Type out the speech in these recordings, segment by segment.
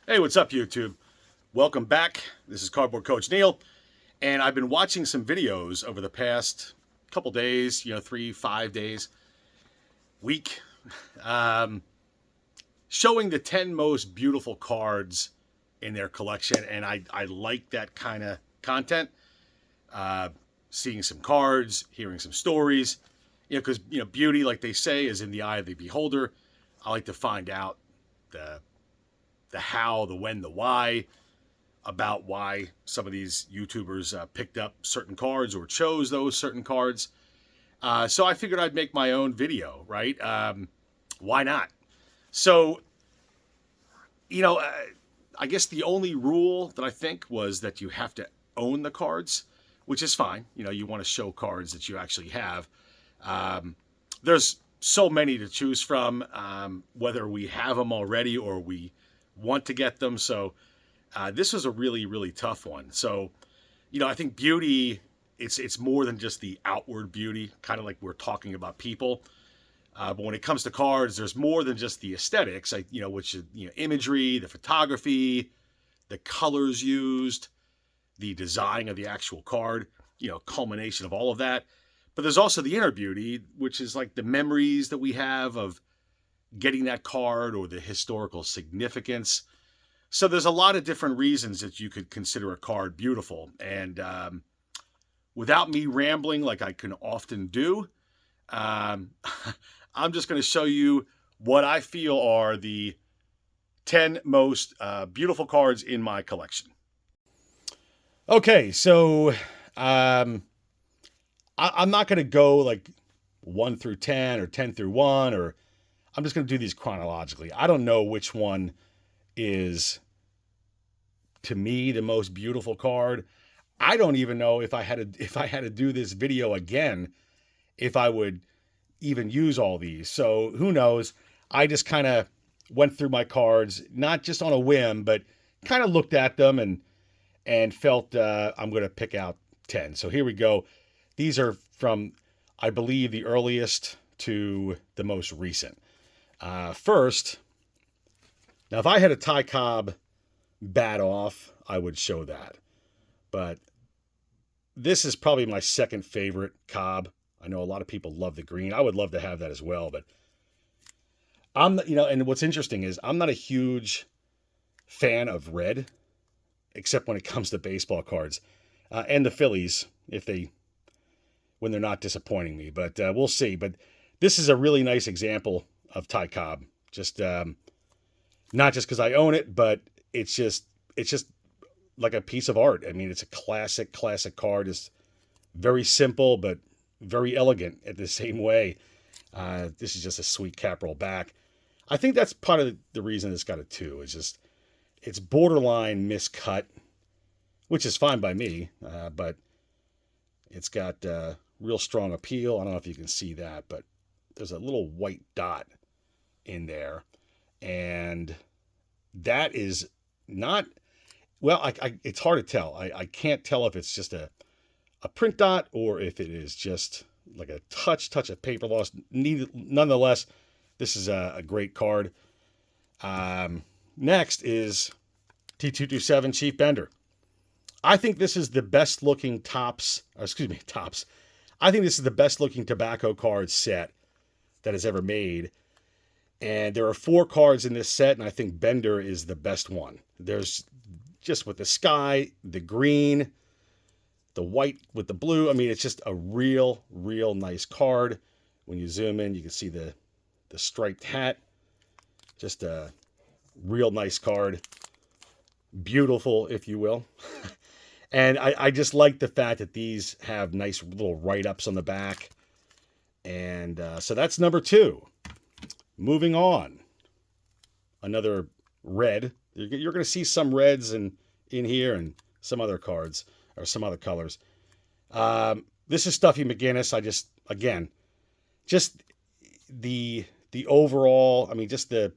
Hey, what's up, YouTube? Welcome back. This is Cardboard Coach Neil, and I've been watching some videos over the past couple days, 3, 5 days, week, um, showing the 10 most beautiful cards in their collection, and I like that kind of content. Uh, Seeing some cards, hearing some stories, because beauty, like they say, is in the eye of the beholder. I like to find out the the how, the when, the why about why some of these YouTubers picked up certain cards or chose those certain cards. So I figured I'd make my own video, right? Why not? So, you know, uh, I guess the only rule that I think was that you have to own the cards, which is fine. You want to show cards that you actually have. Um, there's so many to choose from, whether we have them already or we want to get them. So this was a really, really tough one. So, I think beauty, it's more than just the outward beauty, kind of like we're talking about people. But when it comes to cards, there's more than just the aesthetics, like, which is, imagery, the photography, the colors used, the design of the actual card, culmination of all of that. But there's also the inner beauty, which is like the memories that we have of getting that card or the historical significance. So there's a lot of different reasons that you could consider a card beautiful. And without me rambling like I can often do, um, I'm just going to show you what I feel are the 10 most beautiful cards in my collection. Okay, so I'm not going to go like 1 through 10 or 10 through 1, or I'm just going to do these chronologically. I don't know which one is, to me, the most beautiful card. I don't even know if I had to do this video again, if I would even use all these. So who knows? I just kind of went through my cards, not just on a whim, but kind of looked at them and felt I'm going to pick out 10. So here we go. These are from, I believe, the earliest to the most recent. First, now if I had a Ty Cobb bat off, I would show that. But this is probably my second favorite Cobb. I know a lot of people love the green. I would love to have that as well, but and what's interesting is I'm not a huge fan of red, except when it comes to baseball cards, and the Phillies, when they're not disappointing me. But we'll see. But this is a really nice example of Ty Cobb. Just not just because I own it, but it's just like a piece of art. I mean, it's a classic card. It's very simple, but very elegant at the same way. This is just a sweet cap roll back. I think that's part of the reason it's got a 2. It's borderline miscut, which is fine by me, but it's got real strong appeal. I don't know if you can see that, but there's a little white dot in there, and that is not, well, it's hard to tell. I can't tell if it's just a print dot or if it is just like a touch of paper loss. Nonetheless, this is a great card. Next is T227 Chief Bender. I think this is the best looking Topps. I think this is the best looking tobacco card set that is ever made. And there are 4 cards in this set, and I think Bender is the best one. There's just with the sky, the green, the white with the blue. I mean, it's just a real nice card. When you zoom in, you can see the striped hat. Just a real nice card. Beautiful, if you will. And I just like the fact that these have nice little write-ups on the back. And so that's number 2. Moving on. Another red. You're going to see some reds in here and some other cards or some other colors. This is Stuffy McGinnis. Just the overall, I mean, just the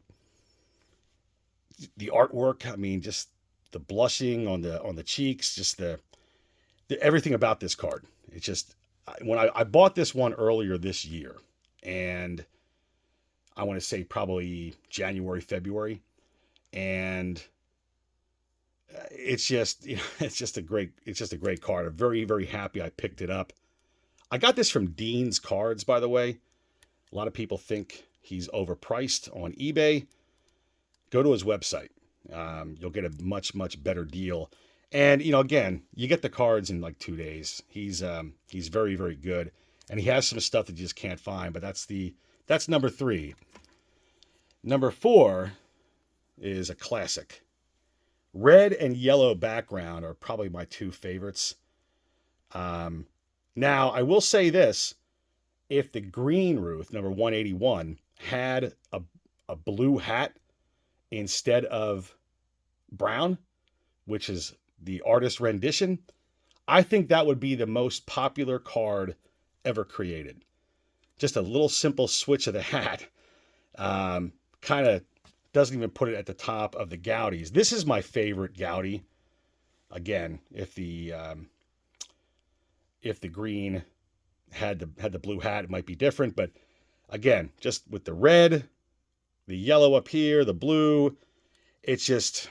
artwork. I mean, just the blushing on the cheeks, just the everything about this card. It's just, when I bought this one earlier this year, and I want to say probably January, February, and it's just, it's just a great card. I'm very, very happy I picked it up. I got this from Dean's Cards, by the way. A lot of people think he's overpriced on eBay. Go to his website. You'll get a much, much better deal. And again, you get the cards in like 2 days. He's very, very good, and he has some stuff that you just can't find. But that's number 3. Number 4 is a classic. Red and yellow background are probably my 2 favorites. Now, I will say this. If the green Ruth, number 181, had a blue hat instead of brown, which is the artist rendition, I think that would be the most popular card ever created. Just a little simple switch of the hat. Kind of doesn't even put it at the top of the Goudies. This is my favorite Goudie. Again, if the green had the blue hat, it might be different. But again, just with the red, the yellow up here, the blue, it's just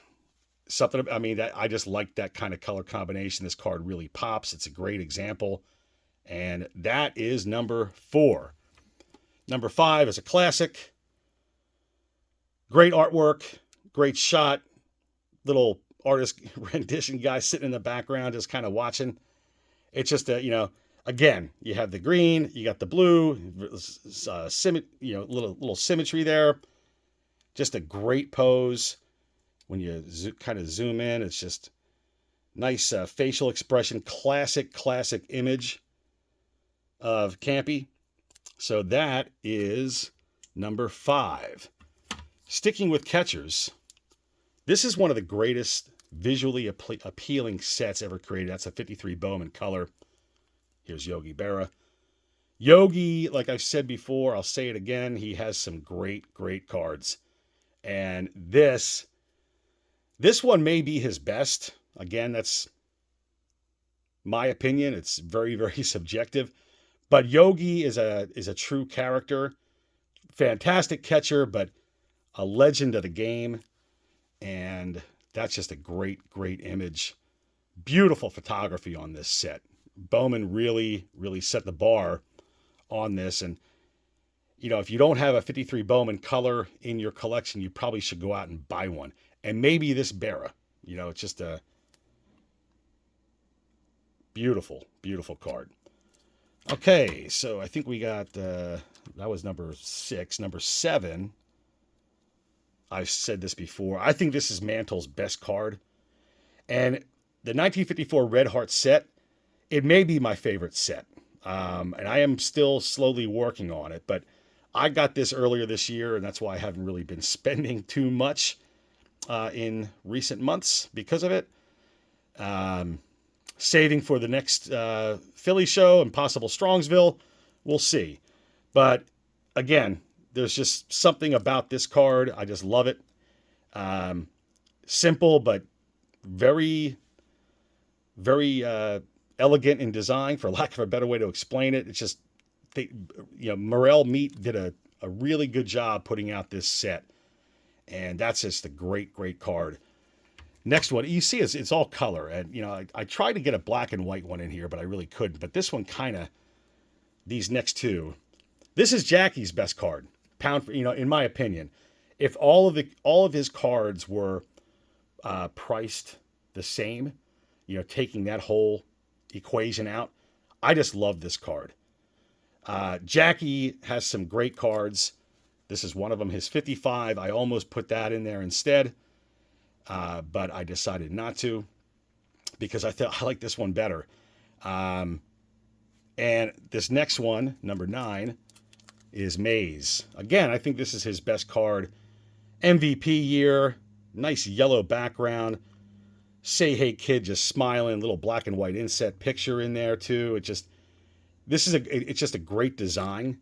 something. I mean, I just like that kind of color combination. This card really pops. It's a great example. And that is number 4. Number 5 is a classic. Great artwork, great shot. Little artist rendition guy sitting in the background just kind of watching. It's just again, you have the green, you got the blue, little symmetry there. Just a great pose. When you kind of zoom in, it's just nice facial expression. Classic image of Campy. So that is number 5. Sticking with catchers, this is one of the greatest visually appealing sets ever created. That's a 53 Bowman color. Here's Yogi Berra. Yogi, like I've said before, I'll say it again, he has some great cards. And this one may be his best. Again, that's my opinion. It's very, very subjective. But Yogi is a true character. Fantastic catcher, but a legend of the game. And that's just a great image. Beautiful photography on this set. Bowman really set the bar on this. And, if you don't have a 53 Bowman color in your collection, you probably should go out and buy one. And maybe this Berra. It's just a beautiful card. Okay, so I think we got, that was number 6. Number 7, I've said this before. I think this is Mantle's best card. And the 1954 Red Heart set, it may be my favorite set. And I am still slowly working on it. But I got this earlier this year, and that's why I haven't really been spending too much in recent months because of it. Saving for the next Philly show and possible Strongsville. We'll see. But again, there's just something about this card. I just love it. Simple, but very, very elegant in design, for lack of a better way to explain it. It's just, Morel Meat did a really good job putting out this set. And that's just a great card. Next one, you see it's all color. And, I tried to get a black and white one in here, but I really couldn't. But this one these next 2, this is Jackie's best card. In my opinion. If all of his cards were priced the same, taking that whole equation out, I just love this card. Jackie has some great cards. This is one of them, his 55. I almost put that in there instead. But I decided not to because I like this one better. And this next one, number 9, is Mays. Again, I think this is his best card. MVP year, nice yellow background. Say Hey Kid just smiling, little black and white inset picture in there too. It's just a great design,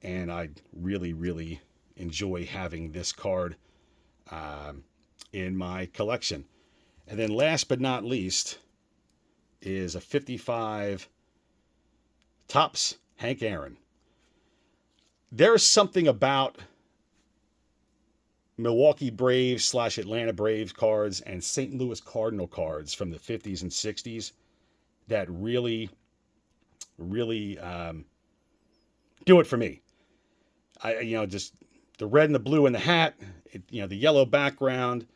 and I really enjoy having this card in my collection. And then last but not least is a 55 Topps Hank Aaron. There's something about Milwaukee Braves / Atlanta Braves cards and St. Louis Cardinal cards from the 50s and 60s that really, really do it for me. Just the red and the blue in the hat, the yellow background,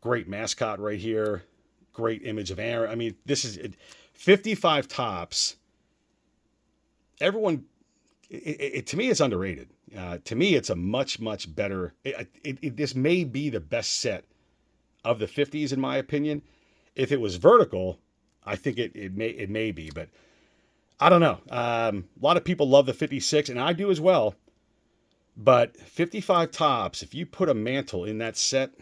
great mascot right here, great image of Aaron. I mean, this is 55 tops. Everyone, to me, it's underrated. To me, it's a much, much better. This may be the best set of the 50s, in my opinion. If it was vertical, I think it may be, but I don't know. A lot of people love the 56, and I do as well. But 55 tops, if you put a mantle in that set,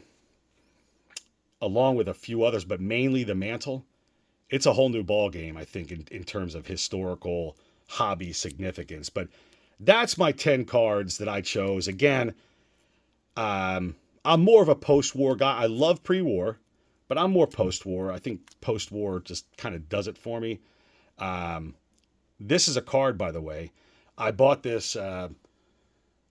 along with a few others, but mainly the mantle, it's a whole new ball game, I think, in terms of historical hobby significance. But that's my 10 cards that I chose. Again, I'm more of a post-war guy. I love pre-war, but I'm more post-war. I think post-war just kind of does it for me. This is a card, by the way. I bought this.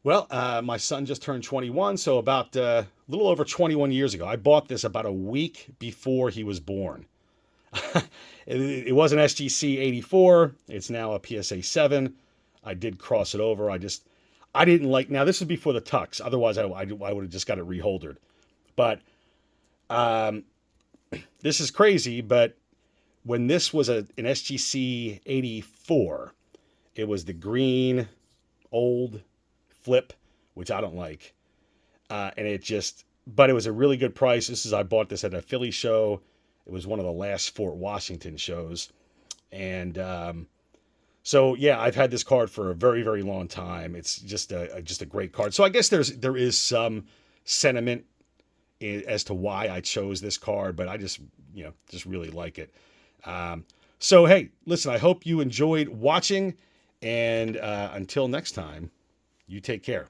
My son just turned 21, so about a little over 21 years ago. I bought this about a week before he was born. It was an SGC 84. It's now a PSA 7. I did cross it over. I didn't like. Now this is before the tux. Otherwise, I would have just got it reholdered. But this is crazy. But when this was an SGC 84, it was the green old flip, which I don't like. But it was a really good price. I bought this at a Philly show. It was one of the last Fort Washington shows. And so yeah, I've had this card for a very, very long time. It's just a great card. So I guess there is some sentiment as to why I chose this card, but I just really like it. So hey, listen, I hope you enjoyed watching, and until next time, you take care.